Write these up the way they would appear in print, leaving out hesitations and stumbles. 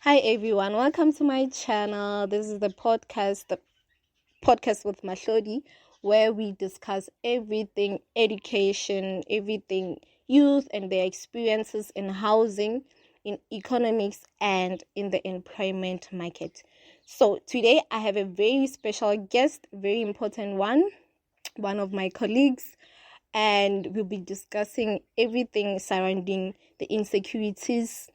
Hi everyone, welcome to my channel. This is the podcast with Mahlodi, where we discuss everything education, everything youth and their experiences in housing, in economics, and in the employment market. So today I have a very special guest, very important one of my colleagues, and we'll be discussing everything surrounding the insecurities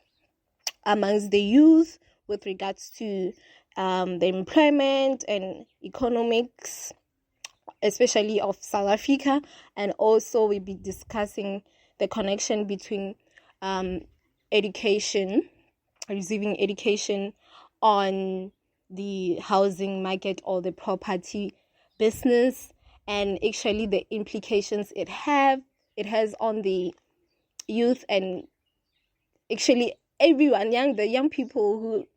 amongst the youth with regards to the employment and economics, especially of South Africa. And also we'll be discussing the connection between education, receiving education on the housing market or the property business, and actually the implications it has on the youth and actually everyone, the young people who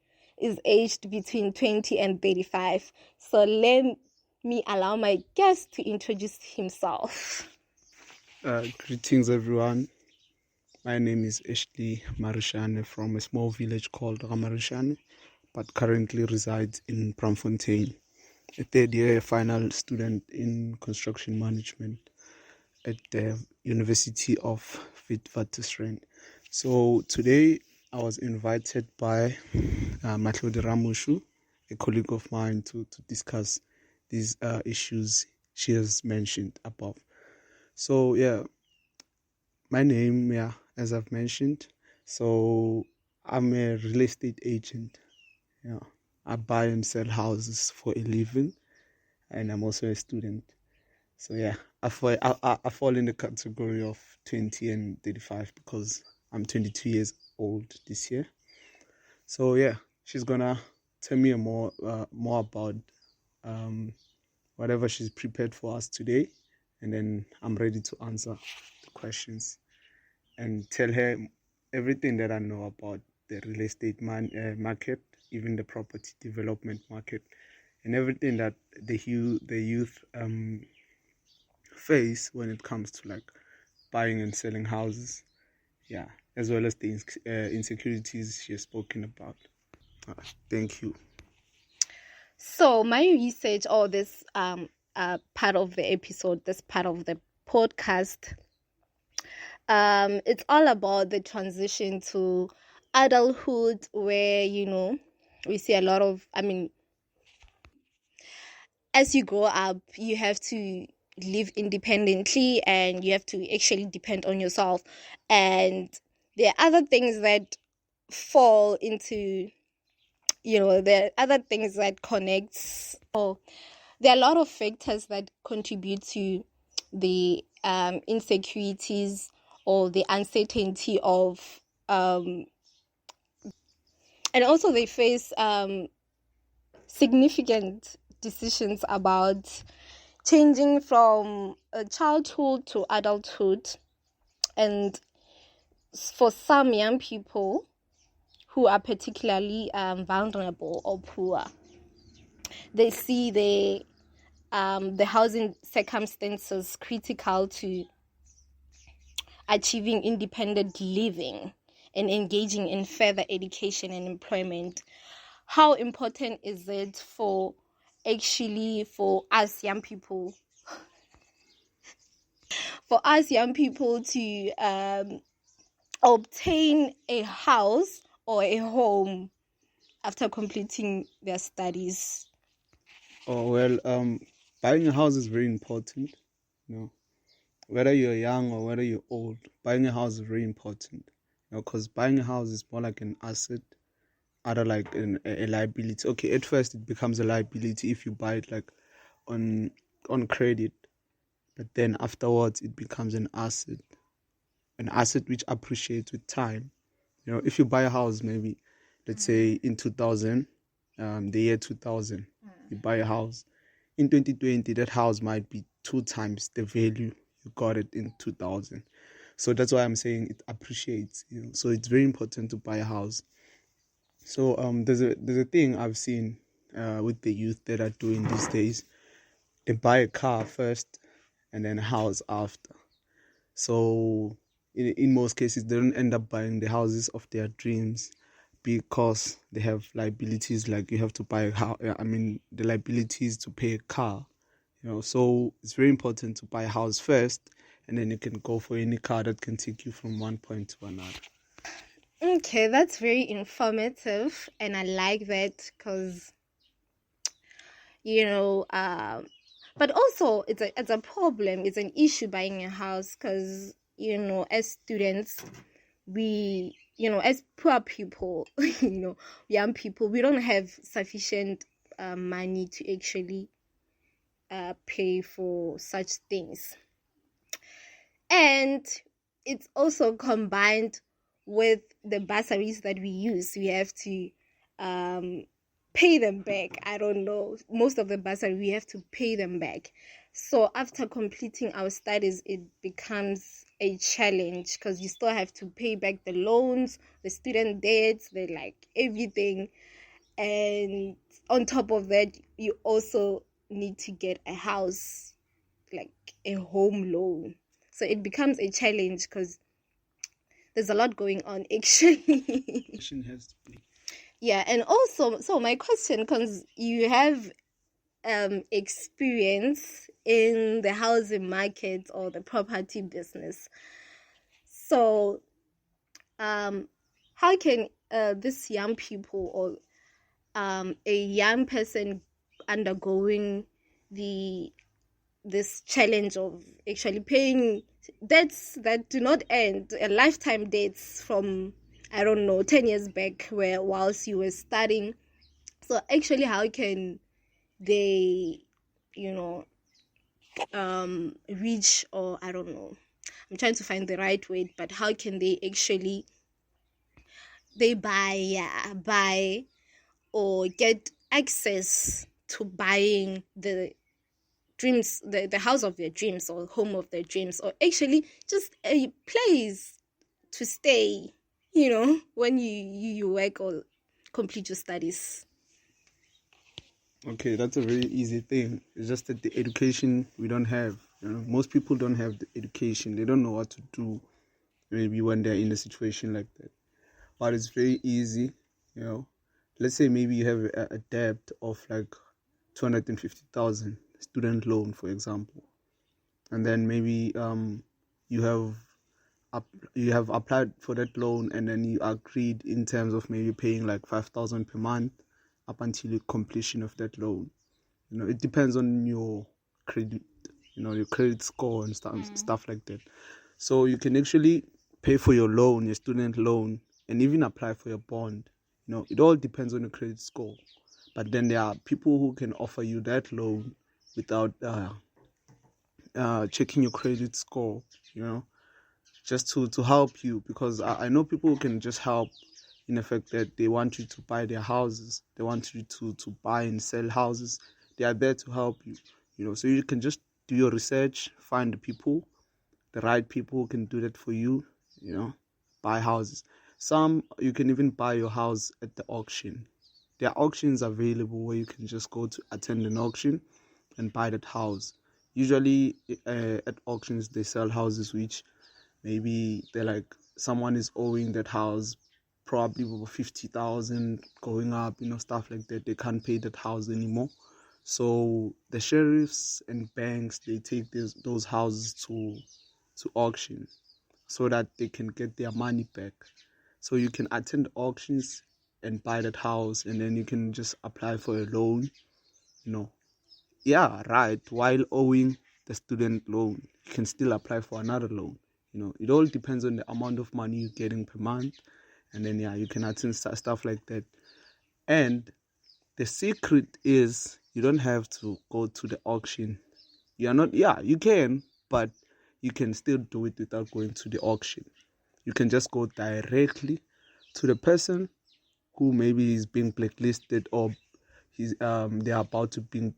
is aged between 20 and 35. So let me allow my guest to introduce himself. Greetings everyone. My name is Ashley Marishane from a small village called Ramarishane, but currently resides in Braamfontein, a third year final student in construction management at the University of Witwatersrand. So today I was invited by Mahlodi Ramushu, a colleague of mine, to discuss these issues she has mentioned above. So my name, as I've mentioned, so I'm a real estate agent. I buy and sell houses for a living, and I'm also a student. So I fall in the category of 20 and 35 because I'm 22 years old this year. So she's gonna tell me more about whatever she's prepared for us today, and then I'm ready to answer the questions and tell her everything that I know about the real estate market, even the property development market, and everything that the youth face when it comes to like buying and selling houses, as well as the insecurities she has spoken about. Thank you. So my research, or this part of the episode, this part of the podcast, it's all about the transition to adulthood, where we see a lot of, as you grow up, you have to live independently and you have to actually depend on yourself. And there are other things that fall into, there are other things that connects. There are a lot of factors that contribute to the insecurities or the uncertainty of, and also they face significant decisions about changing from childhood to adulthood. And for some young people who are particularly vulnerable or poor, they see the housing circumstances critical to achieving independent living and engaging in further education and employment. How important is it for us young people to obtain a house or a home after completing their studies? Buying a house is very important. Whether you're young or whether you're old, buying a house is very important. Because buying a house is more like an asset, other like a liability. Okay, at first it becomes a liability if you buy it like on credit, but then afterwards it becomes an asset which appreciates with time. If you buy a house, maybe let's say in 2000, the year 2000, you buy a house. In 2020, that house might be 2 times the value you got it in 2000. So that's why I'm saying it appreciates. So it's very important to buy a house. So there's a thing I've seen with the youth that are doing these days. They buy a car first and then a house after. So in most cases, they don't end up buying the houses of their dreams, because they have liabilities, like you have to buy a house. I mean, the liabilities to pay a car. So it's very important to buy a house first, and then you can go for any car that can take you from one point to another. Okay, that's very informative, and I like that because but also it's a problem, it's an issue buying a house because as students, we as poor people, young people, we don't have sufficient money to actually pay for such things. And it's also combined with the bursaries that we use. We have to pay them back. I don't know. Most of the bursary, we have to pay them back. So after completing our studies, it becomes a challenge because you still have to pay back the loans, the student debts, everything. And on top of that, you also need to get a house, like a home loan. So it becomes a challenge because there's a lot going on actually. Has to be. Yeah, and also, so my question, because you have experience in the housing market or the property business. So how can this young people or a young person undergoing this challenge of actually paying debts that do not end, a lifetime debts from, I don't know, 10 years back, where whilst you were studying. So actually, how can they, reach, or I don't know, I'm trying to find the right word, but how can they actually buy or get access to buying the dreams, the house of their dreams or home of their dreams, or actually just a place to stay, when you work or complete your studies? Okay, that's a very easy thing. It's just that the education we don't have. Most people don't have the education. They don't know what to do maybe when they're in a situation like that. But it's very easy, Let's say maybe you have a debt of like 250,000 student loan, for example, and then maybe you have applied for that loan, and then you agreed in terms of maybe paying like 5,000 per month up until the completion of that loan. It depends on your credit, your credit score and stuff like that. So you can actually pay for your loan, your student loan, and even apply for your bond. It all depends on your credit score. But then there are people who can offer you that loan without checking your credit score, just to help you. Because I know people who can just help in the fact that they want you to buy their houses. They want you to buy and sell houses. They are there to help you, so you can just do your research, find the right people who can do that for you, buy houses. Some, you can even buy your house at the auction. There are auctions available where you can just go to attend an auction and buy that house. Usually at auctions, they sell houses which maybe they're like, someone is owing that house probably over 50,000 going up, stuff like that. They can't pay that house anymore. So the sheriffs and banks, they take those houses to auction so that they can get their money back. So you can attend auctions and buy that house, and then you can just apply for a loan, Yeah, right. While owing the student loan, you can still apply for another loan. It all depends on the amount of money you're getting per month. And then, you can attend stuff like that. And the secret is you don't have to go to the auction. You can, but you can still do it without going to the auction. You can just go directly to the person who maybe is being blacklisted, or they're about to be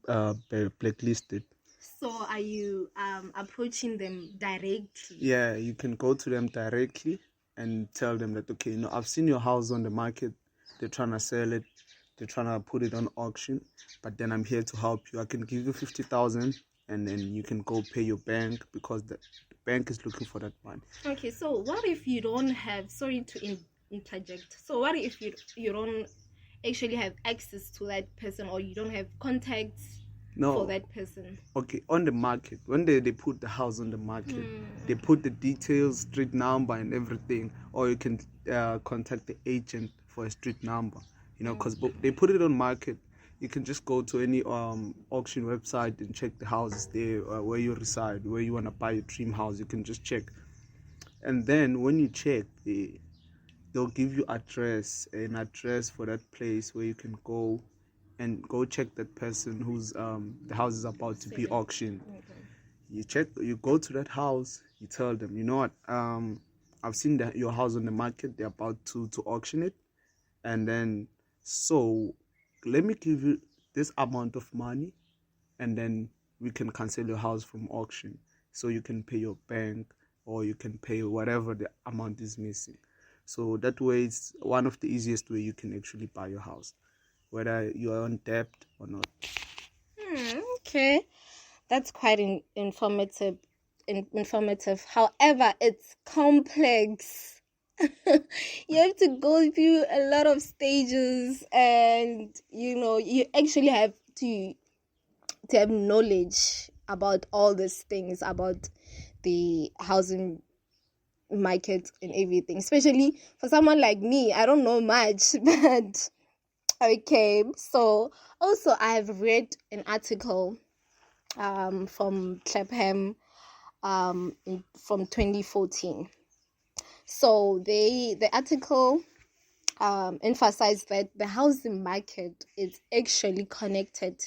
blacklisted. So are you approaching them directly? Yeah, you can go to them directly and tell them that, okay, I've seen your house on the market. They're trying to sell it. They're trying to put it on auction. But then I'm here to help you. I can give you 50,000, and then you can go pay your bank, because the bank is looking for that money. Okay, so what if you don't have, sorry to interject. So what if you don't actually have access to that person, or you don't have contacts for that person? Okay, on the market, when they put the house on the market, they put the details, street number and everything, or you can contact the agent for a street number, because they put it on market. You can just go to any auction website and check the houses there, where you reside, where you want to buy your dream house. You can just check, and then when you check, they'll give you an address for that place where you can go and go check that person who's the house is about to be auctioned. You go to that house, you tell them, you know what, I've seen your house on the market, they're about to auction it, and then so let me give you this amount of money, and then we can cancel your house from auction, so you can pay your bank, or you can pay whatever the amount is missing. So that way, it's one of the easiest way you can actually buy your house, whether you are on debt or not. Okay, that's quite informative. However, it's complex. You have to go through a lot of stages, and you actually have to have knowledge about all these things, about the housing market and everything, especially for someone like me. I don't know much, but okay. So also I have read an article from Clapham from 2014. So the article emphasized that the housing market is actually connected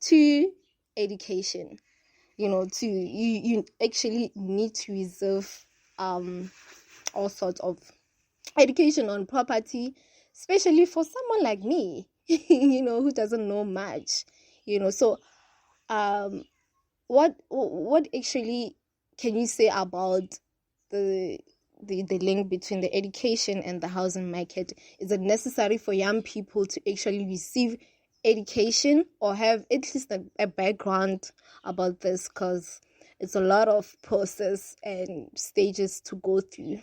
to education. You actually need to reserve all sorts of education on property, especially for someone like me, who doesn't know much. So what actually can you say about the link between the education and the housing market? Is it necessary for young people to actually receive education or have at least a background about this? Because it's a lot of process and stages to go through.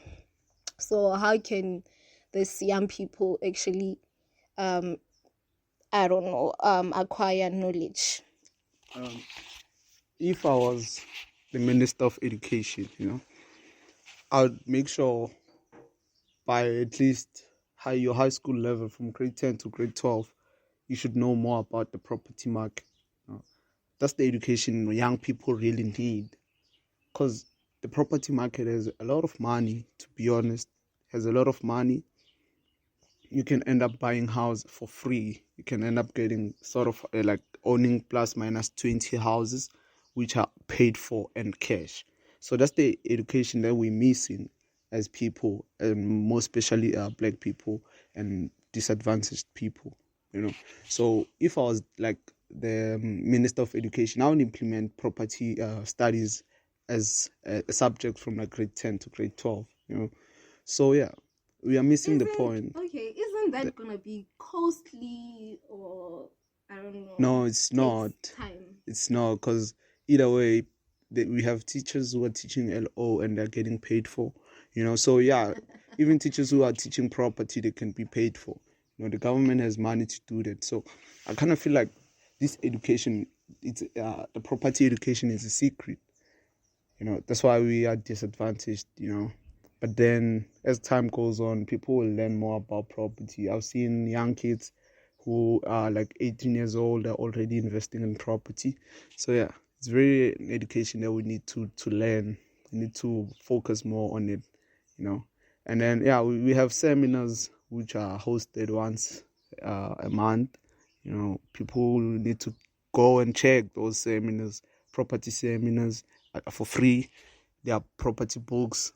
So how can these young people actually acquire knowledge? If I was the Minister of Education, I would make sure by at least your high school level, from grade 10 to grade 12, you should know more about the property market. That's the education young people really need, because the property market has a lot of money, to be honest, has a lot of money. You can end up buying house for free. You can end up getting sort of like owning plus minus 20 houses, which are paid for and cash. So that's the education that we're missing as people, and more especially black people and disadvantaged people. So if I was like the Minister of Education, I would implement property studies as a subject from like grade 10 to grade 12. So yeah, we are missing the point. Okay, isn't that gonna be costly, or I don't know? No, it's not. Time. It's not, because either way, we have teachers who are teaching LO and they're getting paid for. So yeah, even teachers who are teaching property, they can be paid for. The government has money to do that. So I kind of feel like this education, it's the property education is a secret. That's why we are disadvantaged. But then as time goes on, people will learn more about property. I've seen young kids who are like 18 years old are already investing in property. So yeah, it's very an education that we need to learn. We need to focus more on it. And then yeah, we have seminars which are hosted once a month. People need to go and check those seminars, property seminars, for free. There are property books.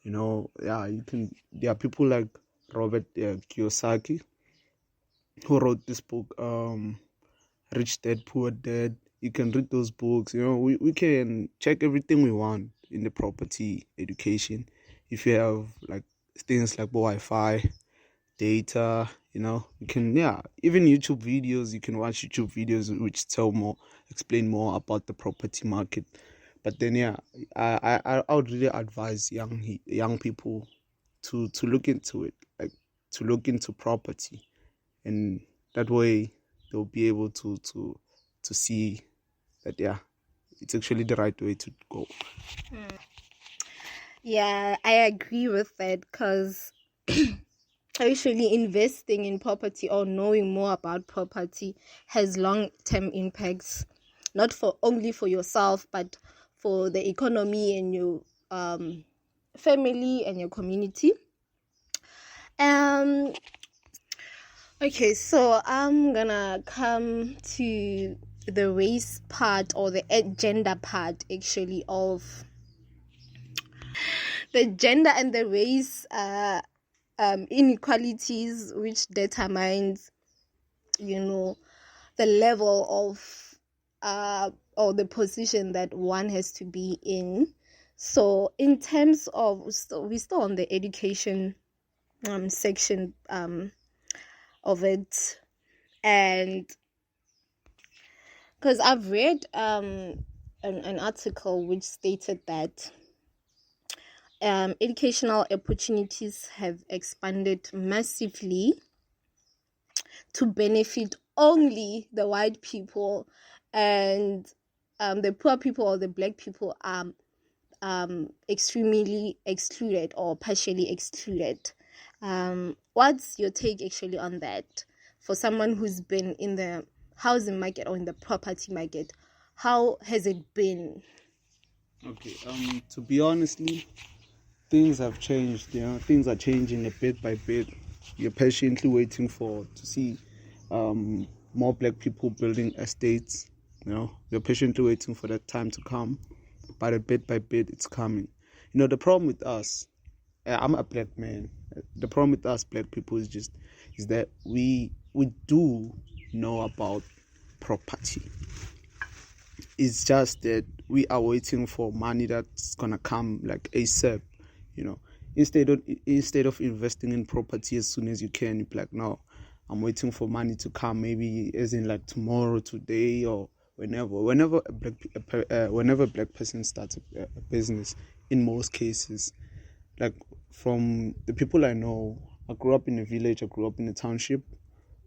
Yeah, you can. There are people like Robert Kiyosaki, who wrote this book, Rich Dad Poor Dad. You can read those books. We can check everything we want in the property education. If you have like things like Wi-Fi, data, you can, even YouTube videos. You can watch YouTube videos which explain more about the property market. But then I would really advise young people to look into it. Like, to look into property, and that way they'll be able to see that it's actually the right way to go. Yeah, I agree with that, because actually investing in property or knowing more about property has long-term impacts, not for only for yourself, but for the economy and your family and your community. Okay, so I'm gonna come to the race part, or the gender part actually, of the gender and the race inequalities, which determines, the level of or the position that one has to be in. So in terms of, we're still on the education section of it, and because I've read an article which stated that educational opportunities have expanded massively to benefit only the white people, and the poor people or the black people are extremely excluded or partially excluded. What's your take actually on that? For someone who's been in the housing market or in the property market, how has it been? Okay, to be honestly, things have changed. Things are changing a bit by bit. You're patiently waiting to see more black people building estates. You're patiently waiting for that time to come, but a bit by bit it's coming. The problem with us, I'm a black man. The problem with us black people is that we do know about property. It's just that we are waiting for money that's gonna come like ASAP. Instead of investing in property as soon as you can, you're like, no, I'm waiting for money to come, maybe as in like tomorrow, today, or whenever a black person starts a business. In most cases, like from the people I know, I grew up in a village, I grew up in a township.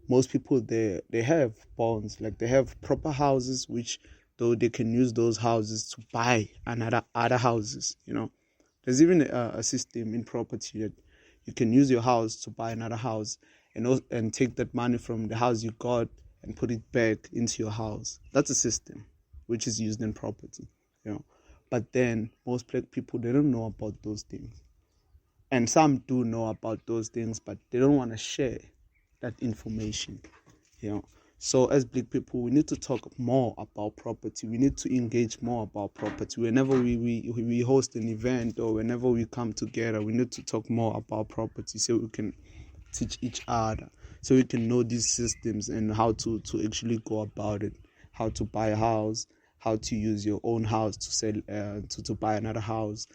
Most people there, they have bonds, like they have proper houses, which though they can use those houses to buy other houses. There's even a system in property that you can use your house to buy another house, and take that money from the house you got and put it back into your house. That's a system which is used in property. But then most black people, they don't know about those things, and some do know about those things, but they don't want to share that information. So as black people, we need to talk more about property. We need to engage more about property. Whenever we host an event, or whenever we come together, we need to talk more about property, so we can teach each other, so we can know these systems and how to actually go about it, how to buy a house, how to use your own house to sell, to buy another house,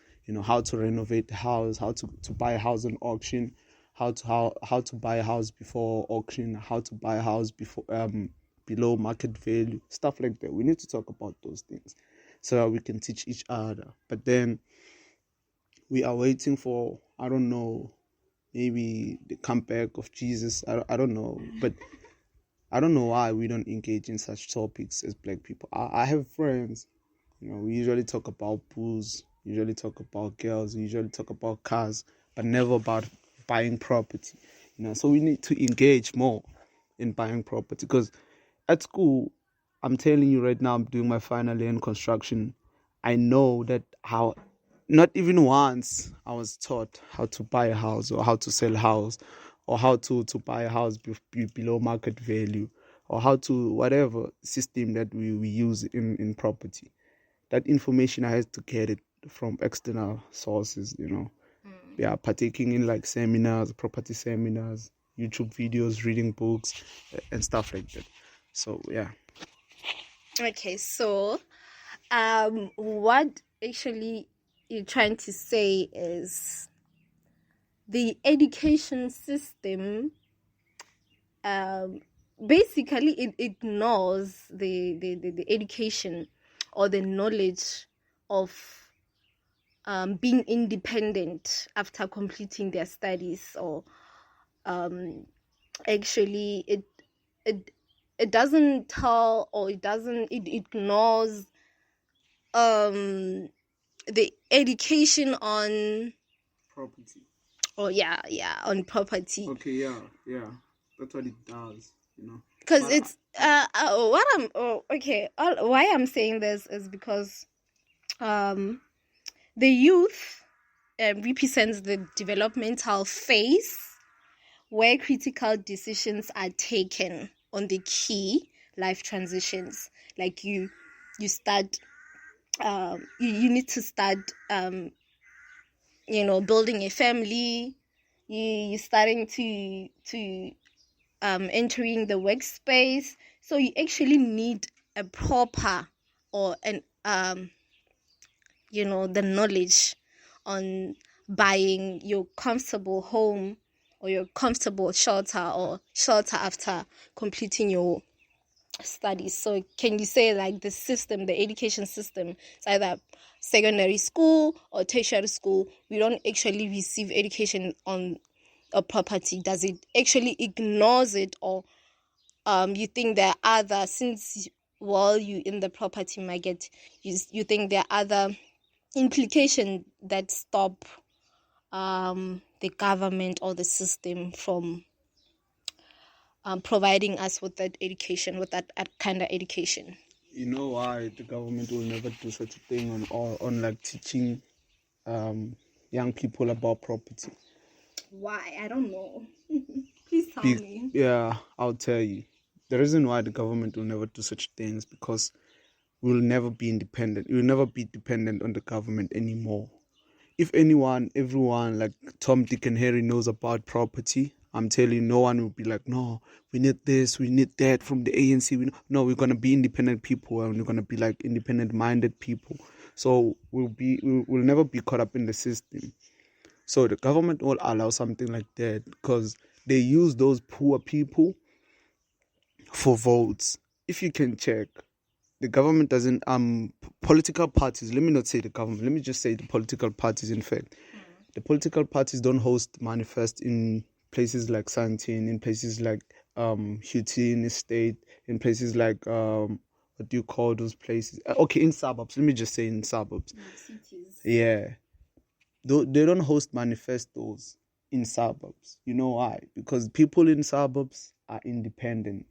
how to renovate the house, how to buy a house on auction, how to buy a house before auction, how to buy a house before below market value, stuff like that. We need to talk about those things so that we can teach each other. But then we are waiting for, I don't know, maybe the comeback of Jesus. I don't know, but I don't know why we don't engage in such topics as black people. I have friends, we usually talk about booze, usually talk about girls, we usually talk about cars, but never about buying property. So we need to engage more in buying property, because at school, I'm telling you right now, I'm doing my final year in construction. I know that how, not even once I was taught how to buy a house, or how to sell a house, or how to buy a house below market value, or how to, whatever system that we use in property. That information, I had to get it from external sources, partaking in like seminars, property seminars, YouTube videos, reading books, and stuff like that. So yeah. Okay, so what actually you're trying to say is the education system basically it ignores the education or the knowledge of being independent after completing their studies, or actually it doesn't tell, or it ignores the education on Property. on property. Okay, yeah. That's what it does, Because But it's what I'm okay. Why I'm saying this is because the youth represents the developmental phase where critical decisions are taken on the key life transitions. Like you start, you need to start, building a family. You starting to entering the workspace. So you actually need a proper, or an the knowledge on buying your comfortable home, or your comfortable shelter after completing your studies. So can you say, like, the education system, it's either secondary school or tertiary school, we don't actually receive education on a property? Does it actually ignores it, or you think there are other, since while you in the property market, you think there are other implications that stop the government or the system from providing us with that education, with that kind of education? you know why the government will never do such a thing on like teaching young people about property? Why? I don't know. Please tell me. Yeah, I'll tell you. The reason why the government will never do such things because we'll never be independent. We'll never be dependent on the government anymore. If everyone like Tom, Dick, and Harry knows about property, I'm telling you, no one will be like, no, we need this, we need that from the ANC. No, we're gonna be independent people, and we're gonna be like independent-minded people. So we'll never be caught up in the system. So the government will allow something like that because they use those poor people for votes. If you can check, the government doesn't political parties, let me not say the government, let me just say the political parties. In fact, the political parties don't host manifest in places like Sandton, in places like Houghton Estate, in places like what do you call those places? Okay, in suburbs, let me just say in suburbs. Cities. Yeah, they don't host manifestos in suburbs. You know why? Because people in suburbs are independent,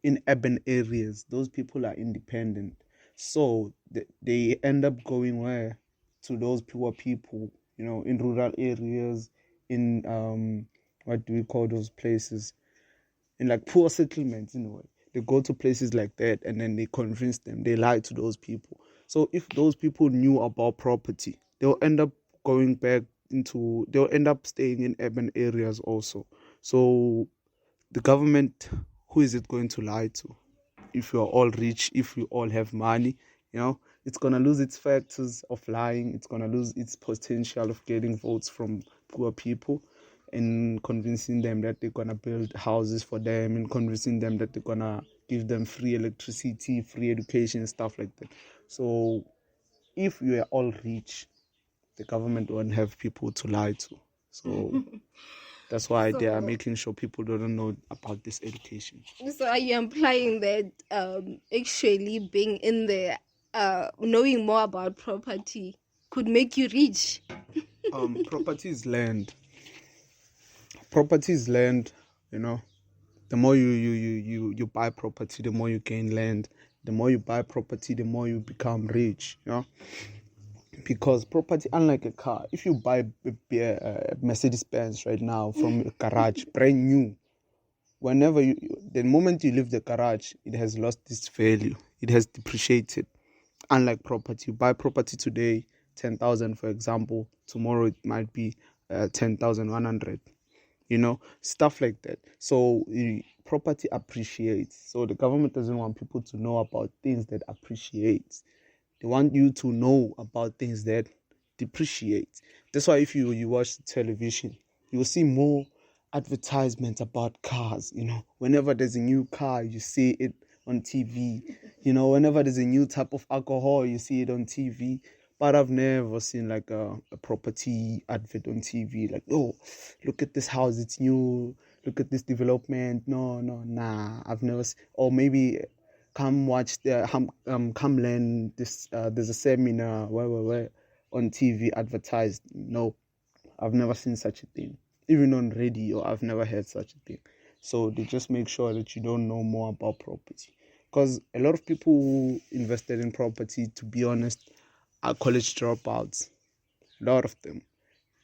in urban areas, those people are independent. So they end up going where? To those poor people, in rural areas, in what do we call those places? In like poor settlements, in a way. They go to places like that and then they convince them, they lie to those people. So if those people knew about property, they'll end up they'll end up staying in urban areas also. So the government, who is it going to lie to? If you're all rich, if you all have money, it's going to lose its factors of lying. It's going to lose its potential of getting votes from poor people and convincing them that they're going to build houses for them and convincing them that they're going to give them free electricity, free education, stuff like that. So if you are all rich, the government won't have people to lie to. So that's why they are making sure people don't know about this education. So are you implying that actually being in there, knowing more about property could make you rich? Property is land. Property is land, The more you buy property, the more you gain land. The more you buy property, the more you become rich, Because property, unlike a car, if you buy a Mercedes-Benz right now from a garage, brand new, the moment you leave the garage, it has lost its value. It has depreciated. Unlike property, you buy property today, 10,000, for example. Tomorrow it might be 10,100. Stuff like that. So property appreciates. So the government doesn't want people to know about things that appreciate. They want you to know about things that depreciate. That's why if you watch television, you will see more advertisements about cars. Whenever there's a new car, you see it on TV. Whenever there's a new type of alcohol, you see it on TV. But I've never seen like a property advert on TV, like, oh, look at this house, it's new, look at this development. No, no, nah, I've never or maybe come watch come learn this, there's a seminar, where on TV advertised. No, I've never seen such a thing. Even on radio, I've never heard such a thing. So they just make sure that you don't know more about property. Because a lot of people who invested in property, to be honest, are college dropouts. A lot of them.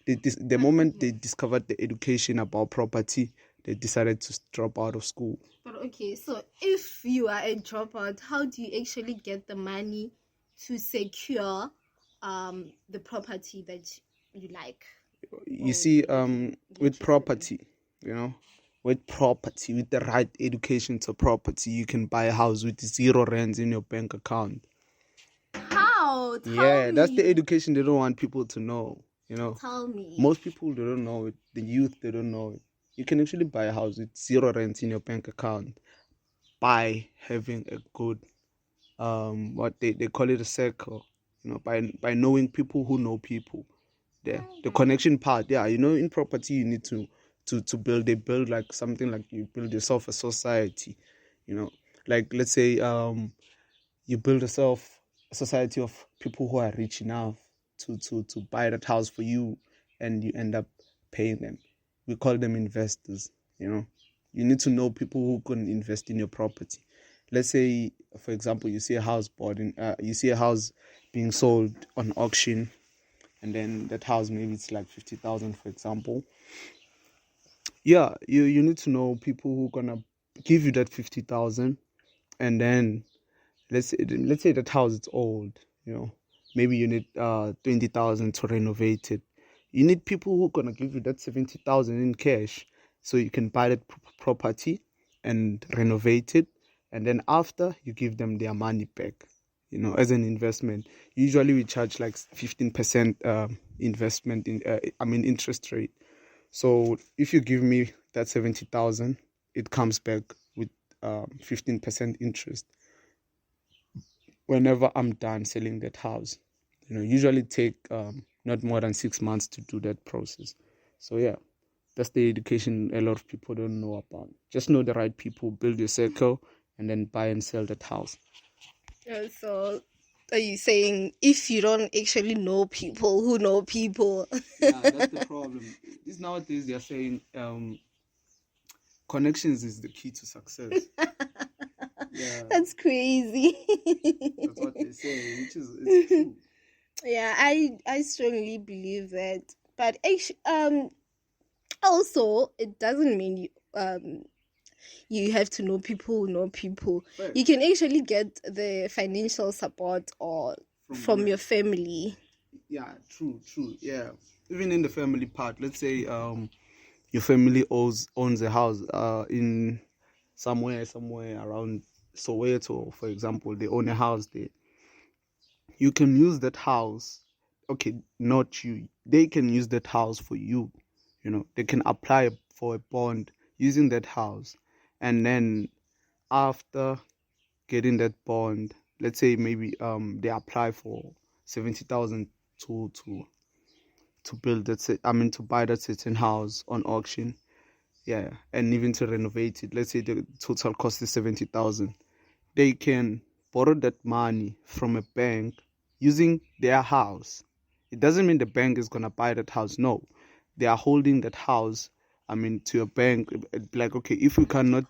The moment they discovered the education about property, they decided to drop out of school. But okay, so if you are a dropout, how do you actually get the money to secure the property that you like? You see, with property, with the right education to property, you can buy a house with 0 rands in your bank account. How? Tell me. That's the education they don't want people to know. Tell me. Most people, they don't know it. The youth, they don't know it. You can actually buy a house with 0 rents in your bank account by having a good, what they call it, a circle. By knowing people who know people. The connection part, in property you need to build. They build like something like you build yourself a society. Like let's say you build yourself a society of people who are rich enough to buy that house for you, and you end up paying them. We call them investors. You need to know people who can invest in your property. Let's say, for example, you see a house being sold on auction, and then that house, maybe it's like 50,000, for example. Yeah, you need to know people who are gonna give you that 50,000, and then let's say that house is old. Maybe you need 20,000 to renovate it. You need people who are gonna give you that 70,000 in cash, so you can buy that property and renovate it, and then after you give them their money back. As an investment. Usually we charge like 15% investment interest rate. So if you give me that 70,000, it comes back with 15% interest whenever I'm done selling that house. Usually take not more than 6 months to do that process. So yeah, that's the education a lot of people don't know about. Just know the right people, build your circle, and then buy and sell that house. So are you saying if you don't actually know people who know people? Yeah, that's the problem. These nowadays they're saying connections is the key to success. Yeah, that's crazy. That's what they say, which is true. Yeah, I strongly believe that. But actually, also it doesn't mean you have to know people who know people. Right. You can actually get the financial support or from your family. Yeah, true. Yeah, even in the family part, let's say your family owns a house in somewhere around Soweto, for example. They own a house there. You can use that house. Okay, not you. They can use that house for you. They can apply for a bond using that house. And then after getting that bond, let's say maybe they apply for 70,000 to build that to buy that certain house on auction. Yeah, and even to renovate it. Let's say the total cost is 70,000. They can borrow that money from a bank using their house. It doesn't mean the bank is gonna buy that house. No, they are holding that house to a bank. Like, okay, if you cannot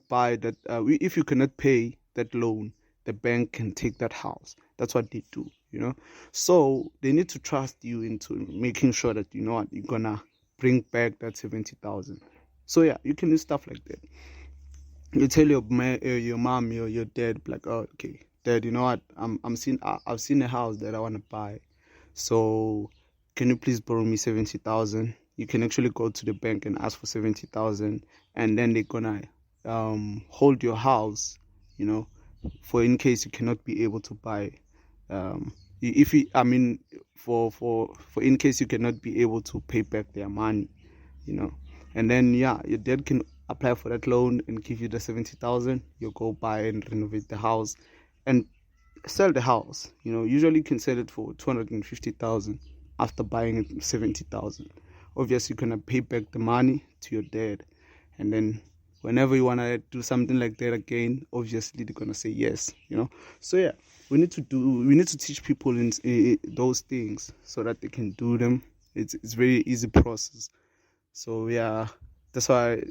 buy that, if you cannot pay that loan, the bank can take that house. That's what they do. So they need to trust you into making sure that you're gonna bring back that 70,000. So yeah, you can do stuff like that. You tell your mom, your dad, like, oh, okay, Dad, you know what? I've seen a house that I want to buy. So can you please borrow me 70,000? You can actually go to the bank and ask for 70,000, and then they're gonna hold your house, for in case you cannot be able to buy. For in case you cannot be able to pay back their money, and then your dad can apply for that loan and give you the 70,000. You go buy and renovate the house, and sell the house. Usually you can sell it for 250,000 after buying it 70,000. Obviously, you're gonna pay back the money to your dad, and then whenever you wanna do something like that again, obviously they're gonna say yes. So yeah, we need to teach people in those things so that they can do them. It's very easy process. So yeah, that's why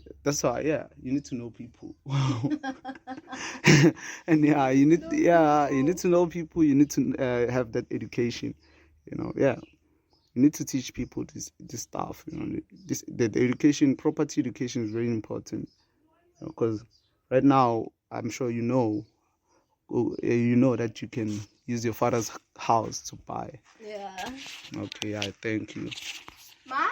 yeah, you need to know people. And yeah, you need to know people. You need to have that education. Yeah, you need to teach people this stuff. The education, property education is very important. Because right now, I'm sure you know that you can use your father's house to buy. Yeah. Okay, yeah, thank you. Ma?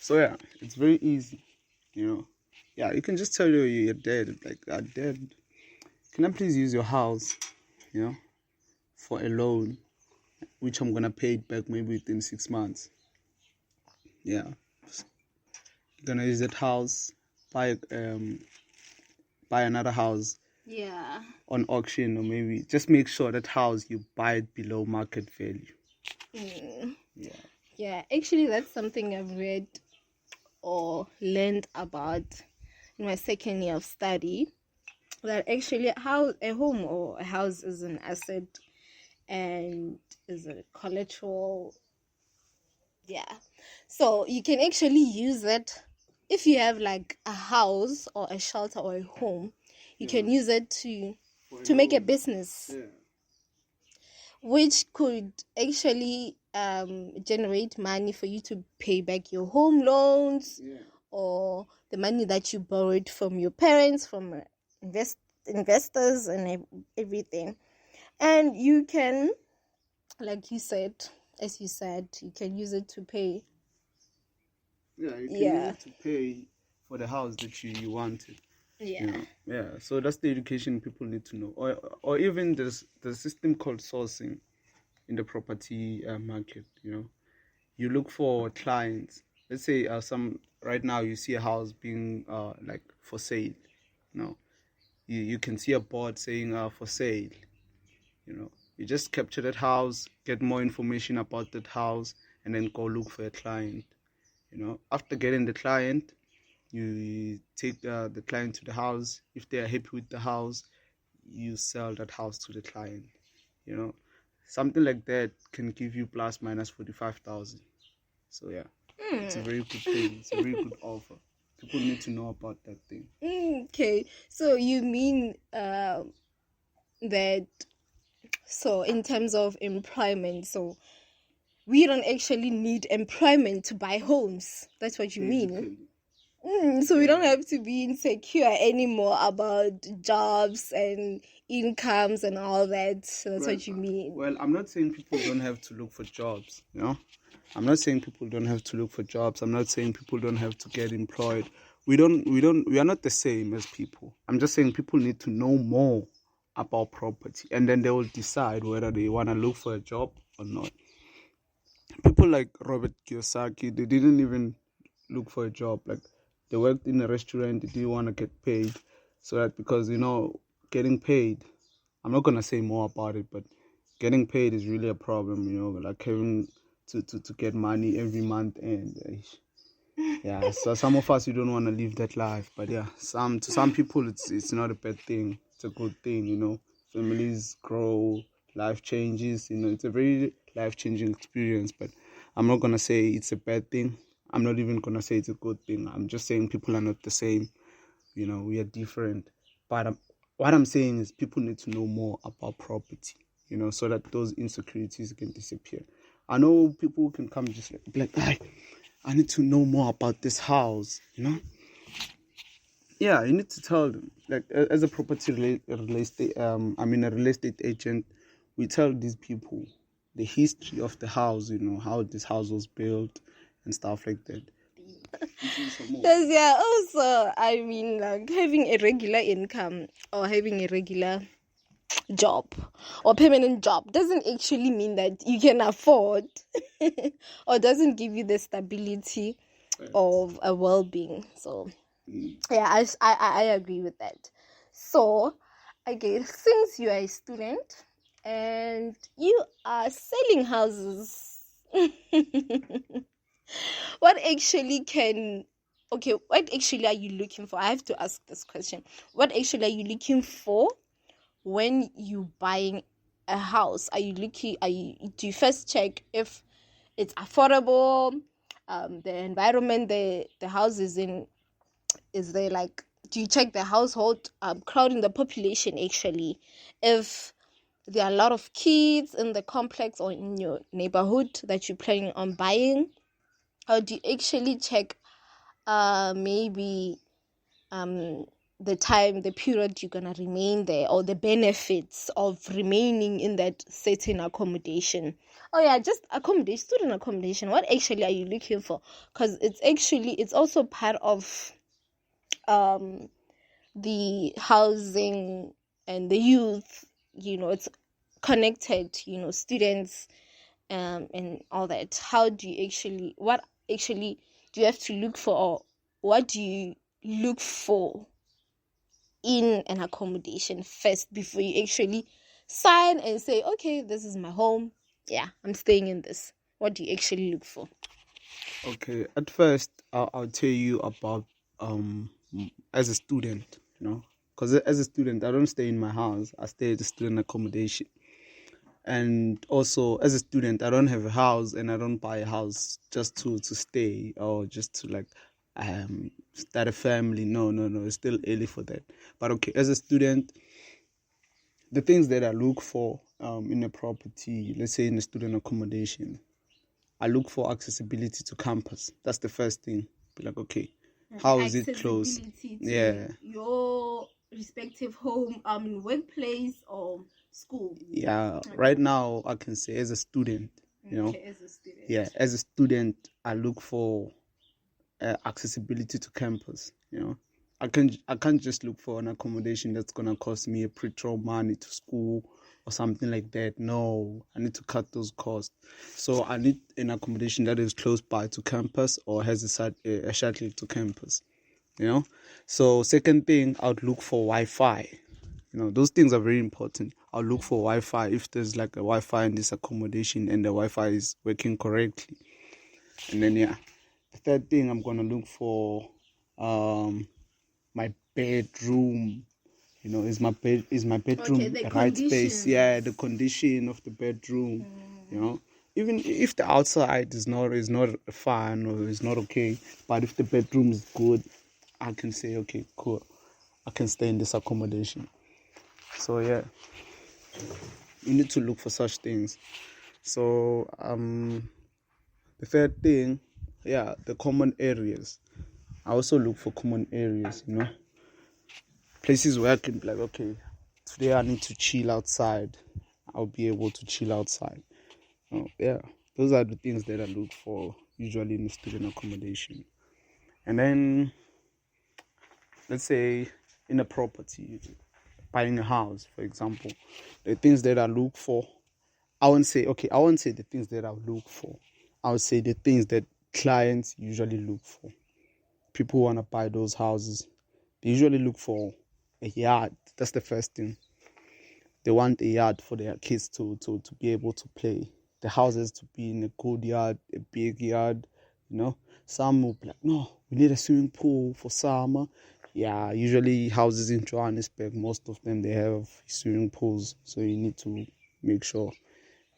So yeah, it's very easy. Yeah, you can just tell your dad, like, Dad, can I please use your house, for a loan, which I'm gonna pay it back maybe within 6 months. Yeah, you're gonna use that house, buy another house. Yeah. On auction, or maybe just make sure that house you buy it below market value. Yeah. Yeah, actually that's something I've read or learned about in my second year of study, that actually how a home or a house is an asset and is a collateral. Yeah, so you can actually use it if you have like a house or a shelter or a home. You can use it to make a business, which could actually generate money for you to pay back your home loans, or the money that you borrowed from your parents, from investors and everything. And you can, like you said, as you said, you can use it to pay. Yeah, you can use it to pay for the house that you wanted. Yeah. So that's the education people need to know, or even the system called sourcing in the property market. You look for clients. Let's say right now you see a house being like for sale. You can see a board saying for sale. You just capture that house, get more information about that house, and then go look for a client. After getting the client, you take the client to the house. If they are happy with the house, you sell that house to the client. Something like that can give you plus minus 45,000. So yeah, it's a very good thing. It's a very good offer. People need to know about that thing. Okay, so you mean that, so in terms of employment, so we don't actually need employment to buy homes. That's what you mean? So we don't have to be insecure anymore about jobs and incomes and all that. So that's what you mean. Well, I'm not saying people don't have to look for jobs, I'm not saying people don't have to look for jobs. I'm not saying people don't have to get employed. We are not the same as people. I'm just saying people need to know more about property, and then they will decide whether they want to look for a job or not. People like Robert Kiyosaki, they didn't even look for a job. Like, they worked in a restaurant, they didn't want to get paid. So that, because, getting paid, I'm not going to say more about it, but getting paid is really a problem, like having to get money every month. And yeah, so some of us, you don't want to live that life. But yeah, to some people, it's not a bad thing. It's a good thing, Families grow, life changes, it's a very life-changing experience. But I'm not going to say it's a bad thing. I'm not even going to say it's a good thing. I'm just saying people are not the same. We are different. But what I'm saying is people need to know more about property, so that those insecurities can disappear. I know people can come just like, I need to know more about this house, Yeah, you need to tell them. Like, as a property a real estate agent, we tell these people the history of the house, how this house was built and stuff like that. Because also, like having a regular income or having a regular job or permanent job doesn't actually mean that you can afford or doesn't give you the stability of a well-being. So yeah, I agree with that. So Okay, since you are a student and you are selling houses, what actually what actually are you looking for? I have to ask this question. What actually are you looking for when you buying a house? Do you first check if it's affordable, the environment the house is in, is there like, do you check the household crowd in the population actually, if there are a lot of kids in the complex or in your neighborhood that you're planning on buying? Or do you actually check maybe the period you're gonna remain there, or the benefits of remaining in that certain accommodation? Oh yeah, just accommodation, student accommodation. What actually are you looking for? Because it's also part of the housing and the youth. It's connected. Students and all that. What actually do you have to look for, or what do you look for in an accommodation first before you actually sign and say, okay, this is my home, yeah, I'm staying in this? What do you actually look for? Okay, at first, I'll tell you about as a student, because as a student, I don't stay in my house. I stay at the student accommodation. And also, as a student, I don't have a house, and I don't buy a house just to stay, or just to like start a family. No, it's still early for that. But okay, as a student, the things that I look for in a property, let's say in a student accommodation, I look for accessibility to campus. That's the first thing. Be like, okay, how is it close? Accessibility to Yeah. your respective home, workplace or school. Yeah. Okay. Right now, I can say as a student, Okay, as a student. Yeah, as a student, I look for accessibility to campus. I can't just look for an accommodation that's gonna cost me a petrol money to school or something like that. No, I need to cut those costs. So I need an accommodation that is close by to campus or has a shuttle to campus. So second thing, I would look for Wi-Fi. Those things are very important. I'll look for Wi-Fi if there's like a Wi-Fi in this accommodation and the Wi-Fi is working correctly. And then the third thing I'm gonna look for my bedroom. Is my bedroom Okay, the right space? conditions. Yeah, the condition of the bedroom. Even if the outside is not fun or is not okay, but if the bedroom is good, I can say, okay, cool, I can stay in this accommodation. So yeah, you need to look for such things. So the third thing, the common areas. I also look for common areas, places where I can be like, okay, today I need to chill outside. I'll be able to chill outside. Those are the things that I look for usually in a student accommodation. And then, let's say in a property, buying a house, for example, the things that I look for, I won't say the things that I look for. I would say the things that clients usually look for. People who want to buy those houses, they usually look for a yard. That's the first thing. They want a yard for their kids to be able to play. The houses to be in a good yard, a big yard, Some will be like, no, we need a swimming pool for summer. Yeah, usually houses in Johannesburg, most of them, they have swimming pools. So you need to make sure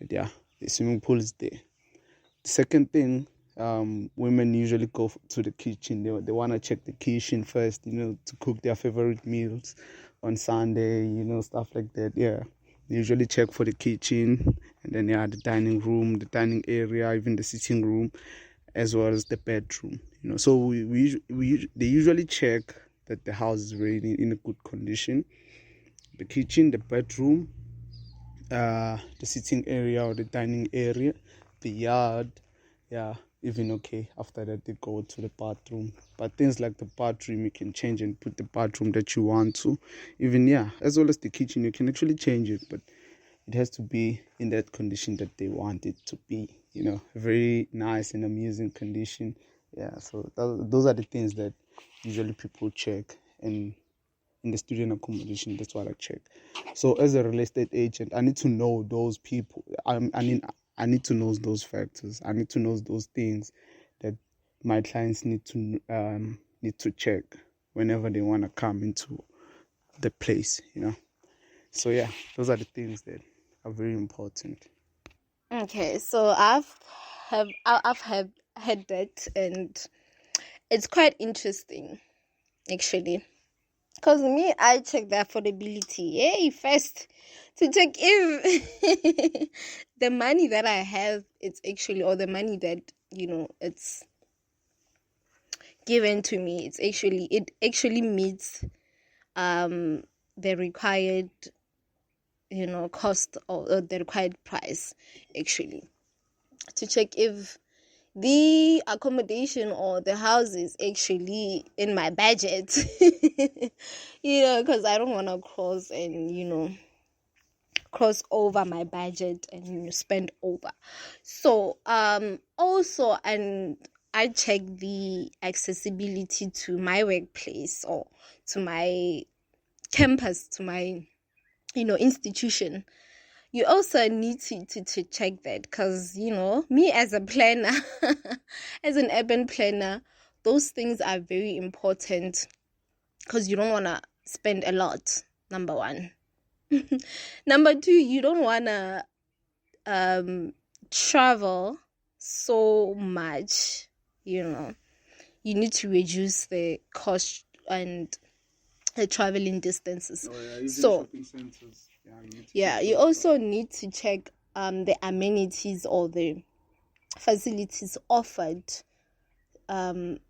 that, the swimming pool is there. The second thing, women usually go to the kitchen. They want to check the kitchen first, to cook their favorite meals on Sunday, stuff like that. Yeah, they usually check for the kitchen, and then the dining room, the dining area, even the sitting room, as well as the bedroom. So they usually check that the house is really in a good condition. The kitchen, the bedroom, the sitting area or the dining area, the yard, even okay. After that, they go to the bathroom. But things like the bathroom, you can change and put the bathroom that you want to. Even, as well as the kitchen, you can actually change it, but it has to be in that condition that they want it to be, very nice and amusing condition. Yeah, so those are the things that usually people check. And in the student accommodation. That's what I check. So as a real estate agent, I need to know those people. I need to know those factors. I need to know those things that my clients need to check whenever they want to come into the place, So yeah, those are the things that are very important. Okay, so I've had that, and it's quite interesting actually. Because me, I check the affordability. Hey, first to check if the money that I have, it's actually, or the money that, it's given to me, it actually meets the required, cost, or the required price, actually. To check if the accommodation or the house is actually in my budget, because I don't want to cross over my budget and spend over. So also, and I check the accessibility to my workplace or to my campus, to my institution. You also need to check that, because me as a planner, as an urban planner, those things are very important, because you don't want to spend a lot, number one. Number two, you don't want to travel so much. You need to reduce the cost and the traveling distances. So you also need to check the amenities or the facilities offered around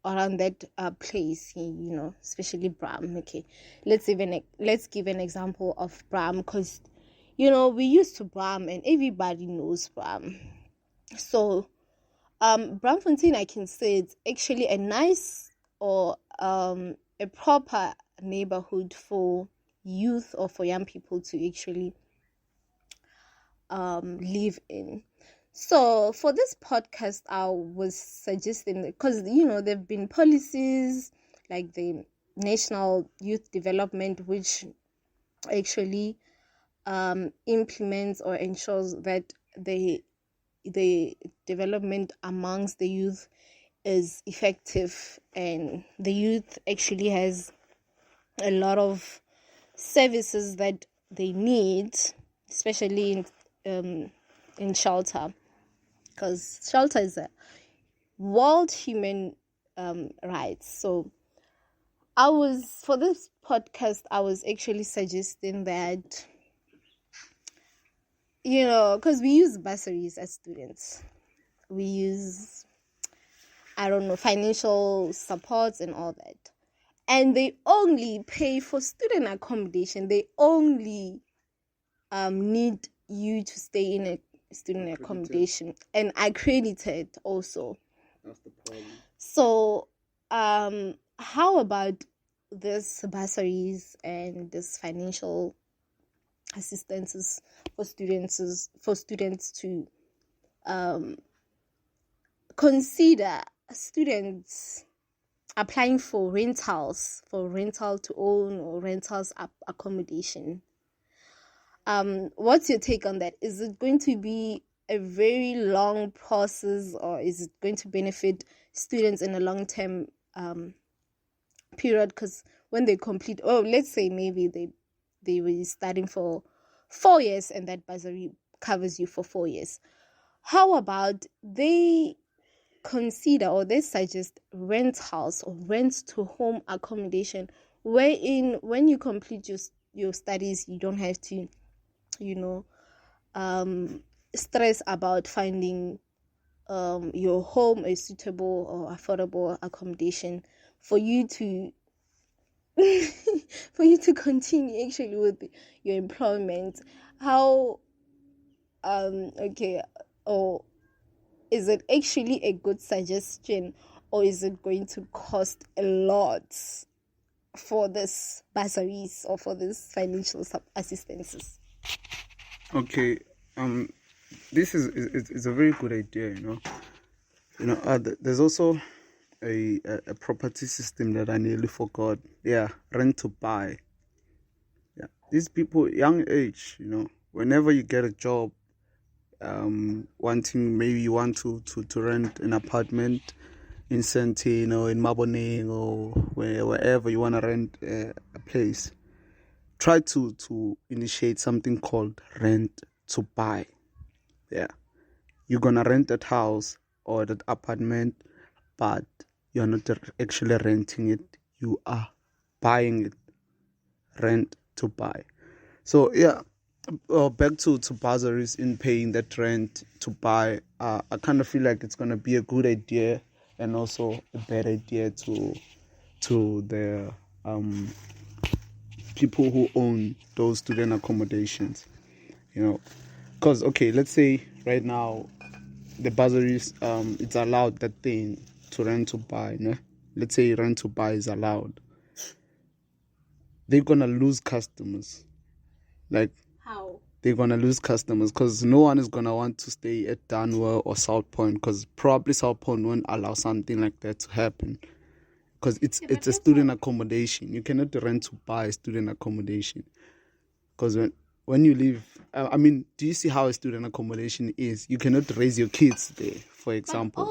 that place, especially Bram. Okay, let's give an example of Bram, because we used to Bram and everybody knows Bram. So Braamfontein, I can say it's actually a nice or a proper neighborhood for youth or for young people to actually live in. So for this podcast, I was suggesting, because there've been policies like the National Youth Development, which actually implements or ensures that the development amongst the youth is effective, and the youth actually has a lot of services that they need, especially in shelter, because shelter is a world human rights. So for this podcast, I was actually suggesting that, because we use bursaries as students, we use, financial supports and all that, and they only pay for student accommodation. They only need you to stay in a student accommodation and accredited also. That's the problem. So how about this bursaries and this financial assistances for students to consider students applying for rental to own, or rentals accommodation? What's your take on that? Is it going to be a very long process, or is it going to benefit students in a long-term period? Because when they complete, let's say maybe they were studying for 4 years, and that bursary covers you for 4 years. How about they consider, or they suggest, rentals or rent to home accommodation, wherein when you complete your studies, you don't have to stress about finding your home a suitable or affordable accommodation for you to continue actually with your employment. How or is it actually a good suggestion, or is it going to cost a lot for this bursaries or for this financial assistances? Okay, this is a very good idea. There's also a property system that I nearly forgot. Yeah, rent to buy. Yeah, these people, young age, whenever you get a job, maybe you want to rent an apartment in Santine or in Maboneng or wherever you want to rent a place, try to initiate something called rent to buy. Yeah, you're gonna rent that house or that apartment, but you're not actually renting it, you are buying it. Rent to buy. So yeah, back to bursaries in paying that rent to buy. I kind of feel like it's gonna be a good idea and also a bad idea to the people who own those student accommodations. Because okay, let's say right now the bursaries, it's allowed that thing to rent to buy. Ne? Let's say rent to buy is allowed. They're gonna lose customers. Like, how? They're gonna lose customers because no one is gonna want to stay at Dunwell or South Point, because probably South Point won't allow something like that to happen, because it's a student accommodation. You cannot rent to buy student accommodation, because when you live, do you see how a student accommodation is? You cannot raise your kids there, for example.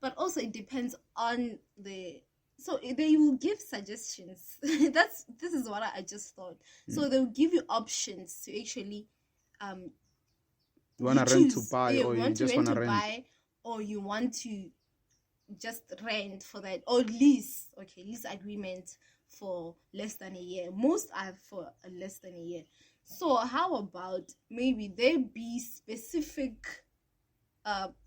But also it depends on the. So they will give suggestions. This is what I just thought. So they'll give you options to actually you want to rent to buy, or you just want to rent, buy, or you want to just rent for that, or lease. Okay, lease agreement for less than a year. Most are for less than a year. So how about maybe there be specific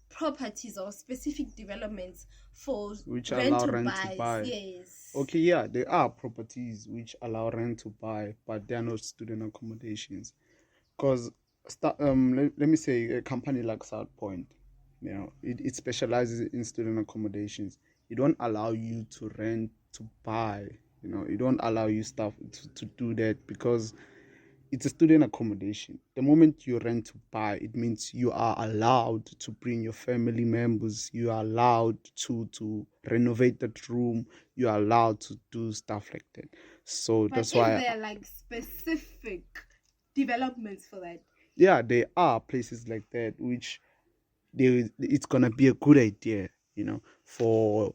properties or specific developments for which rent allow to rent buy. to buy. Yes. Okay, yeah, there are properties which allow rent to buy, but they are not student accommodations. Because let me say a company like South Point, it specializes in student accommodations. It don't allow you to rent to buy. It don't allow you stuff to do that, because it's a student accommodation. The moment you rent to buy, it means you are allowed to bring your family members. You are allowed to renovate that room. You are allowed to do stuff like that. So but that's why there are like specific developments for that? Yeah, there are places like that which it's gonna be a good idea, for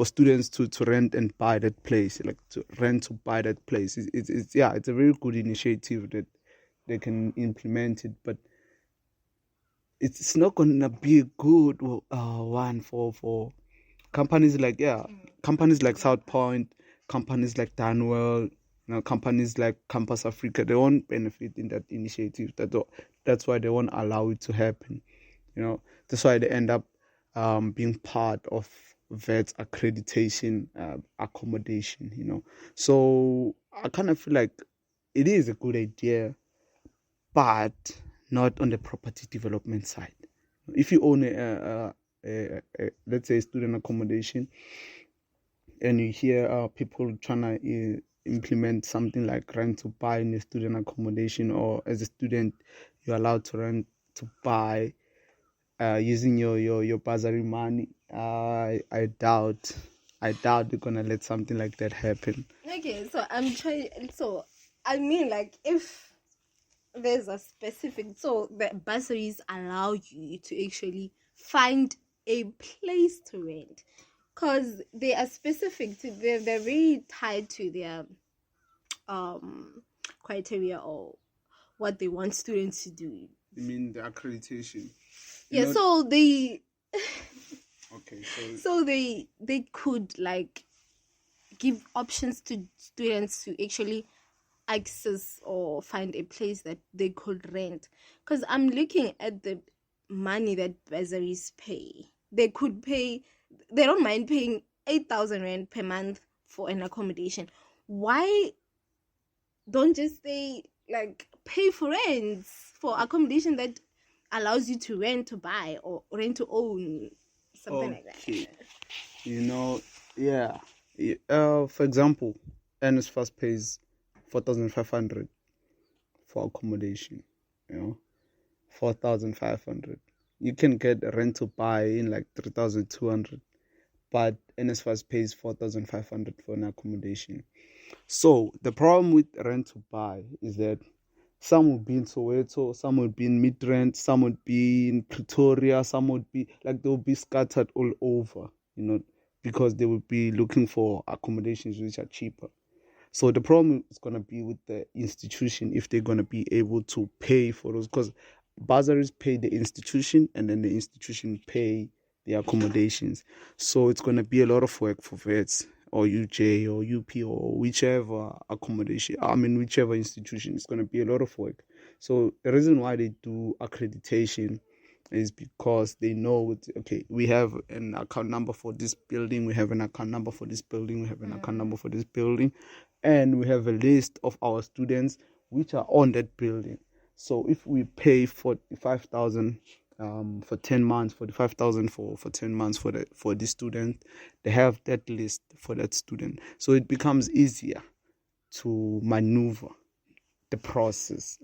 students to rent and buy that place, like to rent to buy that place. It's a very good initiative that they can implement it, but it's not gonna be a good one for companies like companies like South Point, companies like Danwell, companies like Campus Africa. They won't benefit in that initiative. That's why they won't allow it to happen. That's why they end up being part of VET's accreditation accommodation. So I kind of feel like it is a good idea, but not on the property development side. If you own let's say student accommodation, and you hear people trying to implement something like rent to buy in a student accommodation, or as a student you're allowed to rent to buy using your bursary money, I doubt they're gonna let something like that happen. Okay, so I'm trying. So I mean, like, if there's a specific, so the bursaries allow you to actually find a place to rent, because they are specific to, they're very tied to their criteria or what they want students to do. You mean the accreditation? So they okay, so they could like give options to students to actually access or find a place that they could rent. Because I'm looking at the money that bursaries pay. They don't mind paying 8,000 rand per month for an accommodation. Why don't just they like pay for rents for accommodation that allows you to rent to buy or rent to own, something like that? For example, NSFAS pays 4,500 for accommodation. 4,500. You can get a rent to buy in like 3,200. but NSFAS pays 4,500 for an accommodation. So the problem with rent to buy is that some would be in Soweto, some would be in Midrand, some would be in Pretoria, some would be like they'll be scattered all over, because they would be looking for accommodations which are cheaper. So the problem is going to be with the institution if they're going to be able to pay for those, because bursaries pay the institution and then the institution pay the accommodations. So it's going to be a lot of work for vets or UJ or UP or whichever whichever institution. It's going to be a lot of work. So the reason why they do accreditation is because they know, okay, we have an account number for this building, we have an account number for this building, we have an account number for this building, and we have a list of our students which are on that building. So if we pay 45,000 for 10 months, 45,000 for 10 months for this student, they have that list for that student. So it becomes easier to maneuver the process,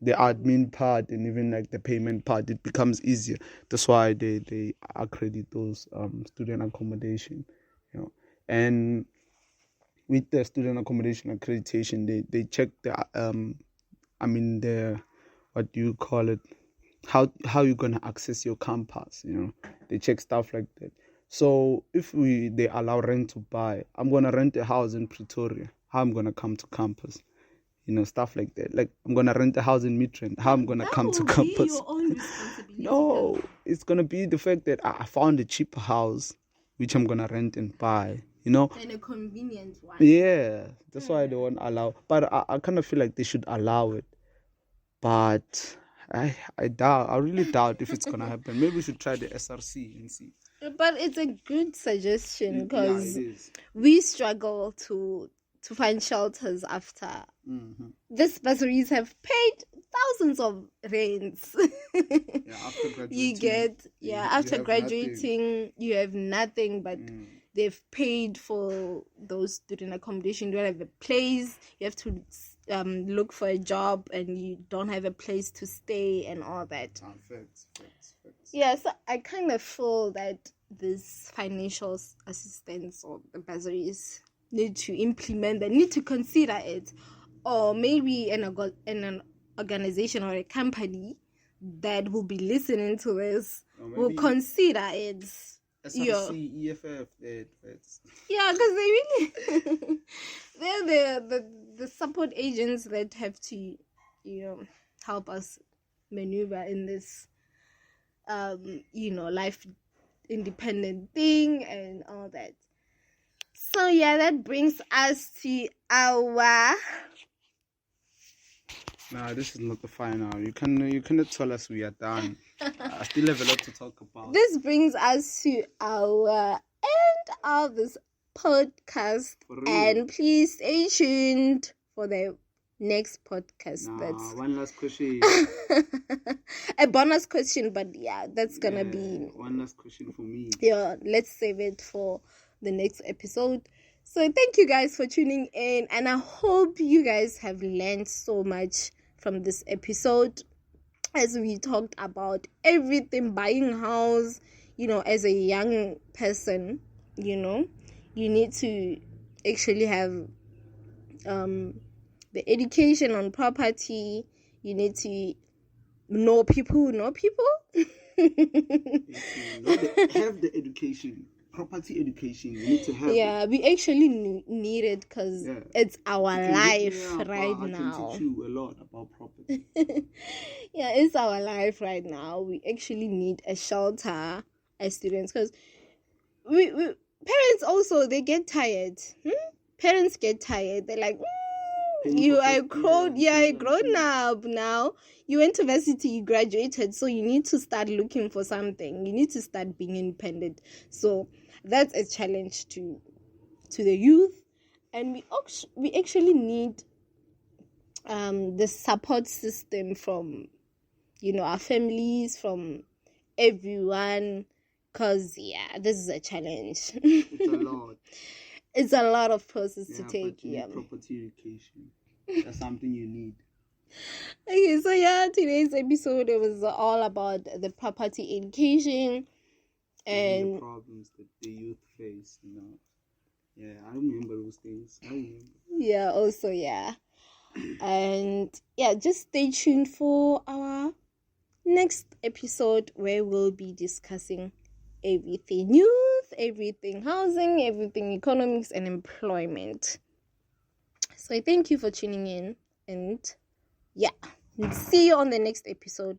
the admin part and even like the payment part. It becomes easier. That's why they accredit those student accommodation, and with the student accommodation accreditation, they check the what do you call it, how you're gonna access your campus. They check stuff like that. So if they allow rent to buy, I'm gonna rent a house in Pretoria, how I'm gonna come to campus, stuff like that. Like I'm gonna rent a house in Midrand, how I'm gonna come to campus. Your own responsibility. No, it's gonna be the fact that I found a cheaper house which I'm gonna rent and buy. And a convenient one. Yeah, that's why they won't allow. But I kind of feel like they should allow it. But I really doubt if it's gonna happen. Maybe we should try the SRC and see. But it's a good suggestion because we struggle to find shelters after these bursaries have paid thousands of rents. After graduating, after graduating, you have nothing, but they've paid for those student accommodation. You don't have a place. You have to look for a job, and you don't have a place to stay and all that. Facts. Yeah, so I kind of feel that this financial assistance or the bursaries need to implement, they need to consider it, or maybe an organization or a company that will be listening to this will consider it. SRC, EFF, yeah, because they really they're the support agents that have to help us maneuver in this life independent thing and all that. So that brings us to our. Nah, this is not the final. You cannot tell us we are done. I still have a lot to talk about. This brings us to our end of this podcast, and please stay tuned for the next podcast. That's one last question. A bonus question, but that's gonna be one last question for me. Yeah, let's save it for the next episode. So thank you guys for tuning in, and I hope you guys have learned so much from this episode as we talked about everything, buying house. As a young person, you need to actually have the education on property. You need to know people who know people. Have the education, property education. You need to have. Yeah, we actually need it because it's our life right now. I can teach you a lot about property. Yeah, it's our life right now. We actually need a shelter as students because we parents also, they get tired. Parents get tired. They're like, you are grown. You're grown up now. You went to university, you graduated, so you need to start looking for something. You need to start being independent. So that's a challenge to the youth, and we actually need the support system from our families, from everyone, because this is a challenge. It's a lot. It's a lot of process to take. Property education. That's something you need. Okay, so today's episode, it was all about the property education. And the problems that the youth face, Yeah, I remember those things. Yeah, also, yeah. And yeah, just stay tuned for our next episode where we'll be discussing everything youth, everything housing, everything economics and employment. So I thank you for tuning in, and yeah, see you on the next episode.